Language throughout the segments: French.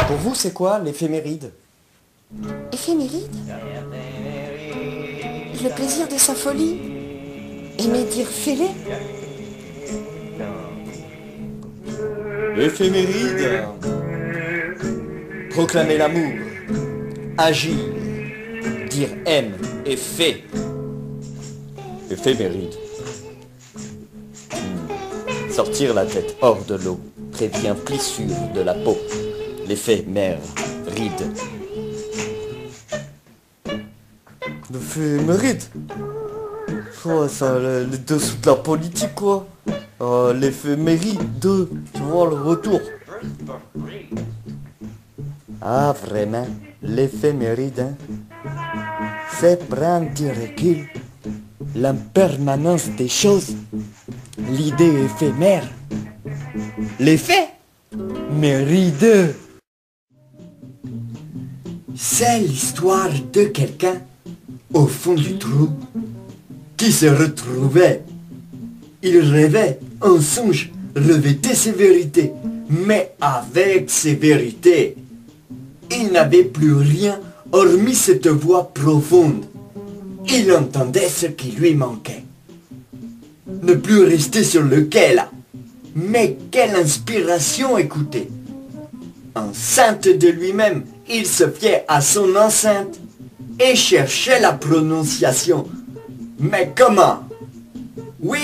Pour vous, c'est quoi l'éphéméride? Éphéméride? Le plaisir de sa folie? Aimer dire fêlé? Éphéméride. Proclamer l'amour. Agir. Dire aime et fait. Éphéméride. Sortir la tête hors de l'eau prévient plissure de la peau. L'éphémère ride. L'éphéméride? Ouais, ça, les dessous de la politique, quoi. L'éphéméride, tu vois, le retour. Ah, vraiment, l'éphéméride, hein? C'est prendre du recul, l'impermanence des choses, l'idée éphémère, l'effet méride. C'est l'histoire de quelqu'un au fond du trou qui se retrouvait. Il rêvait un songe revêtait ses vérités, mais avec ces vérités, il n'avait plus rien hormis cette voix profonde. Il entendait ce qui lui manquait. Ne plus rester sur le quai là, mais quelle inspiration écouter. Enceinte de lui-même, il se fiait à son enceinte et cherchait la prononciation. Mais comment? Oui,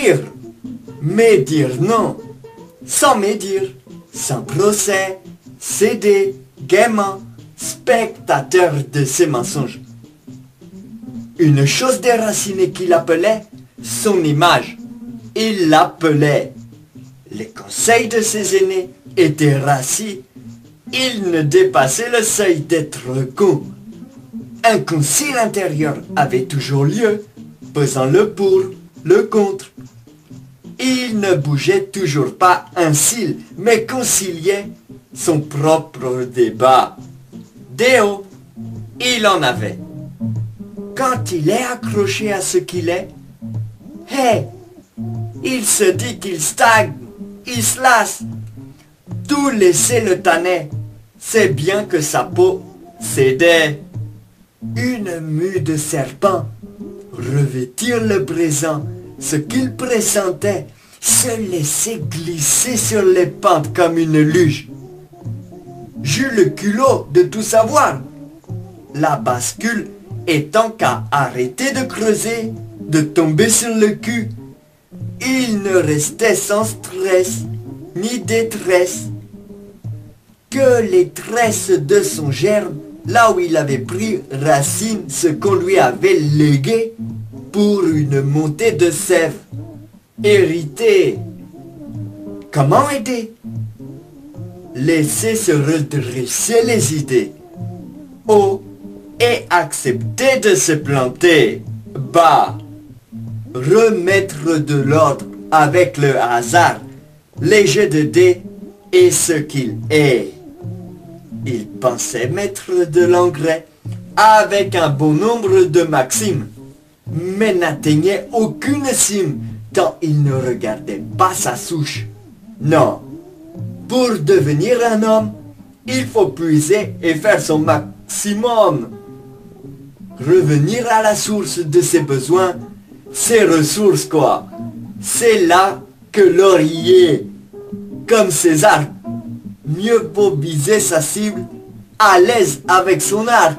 mais dire non, sans médire, sans procès, céder, gaiement, spectateur de ses mensonges. Une chose déracinée qu'il appelait son image. Il l'appelait. Les conseils de ses aînés étaient rassis. Il ne dépassait le seuil d'être con. Un concile intérieur avait toujours lieu, pesant le pour, le contre. Il ne bougeait toujours pas un cil, mais conciliait son propre débat. Déo, il en avait. Quand il est accroché à ce qu'il est, hé, il se dit qu'il stagne, il se lasse. Tout laisser le tannait, c'est bien que sa peau cédait. Une mue de serpent, revêtir le présent, ce qu'il pressentait, se laisser glisser sur les pentes comme une luge. J'eus le culot de tout savoir. La bascule étant qu'à arrêter de creuser, de tomber sur le cul, il ne restait sans stress, ni détresse, que les tresses de son germe, là où il avait pris racine ce qu'on lui avait légué pour une montée de sève, hérité. Comment aider? Laisser se redresser les idées. Oh, et accepter de se planter. Bas. Remettre de l'ordre avec le hasard, les jets de dés et ce qu'il est. Il pensait mettre de l'engrais avec un bon nombre de maximes, mais n'atteignait aucune cime tant il ne regardait pas sa souche. Non, pour devenir un homme, il faut puiser et faire son maximum. Revenir à la source de ses besoins, ses ressources quoi. C'est là que l'oreiller, comme César, mieux vaut viser sa cible, à l'aise avec son arc,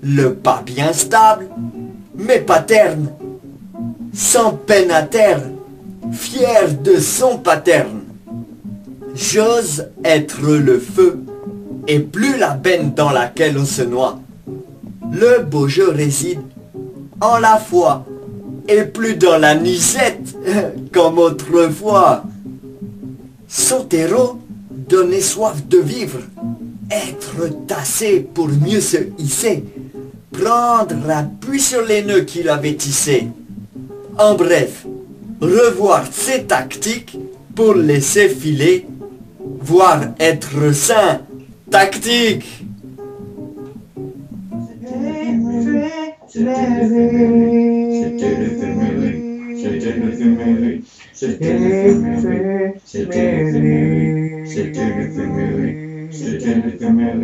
le pas bien stable, mais pas terne, sans peine à terre, fier de son paterne. J'ose être le feu, et plus la benne dans laquelle on se noie. Le beau jeu réside en la foi, et plus dans la nuisette, comme autrefois. Son terreau donnait soif de vivre, être tassé pour mieux se hisser, prendre appui sur les nœuds qu'il avait tissés. En bref, revoir ses tactiques pour laisser filer, voire être sain, tactique. C'était l'éphéméride, c'était l'éphéméride, c'était l'éphéméride, c'était l'éphéméride. C'était l'éphéméride, c'était l'éphéméride, c'était l'éphéméride.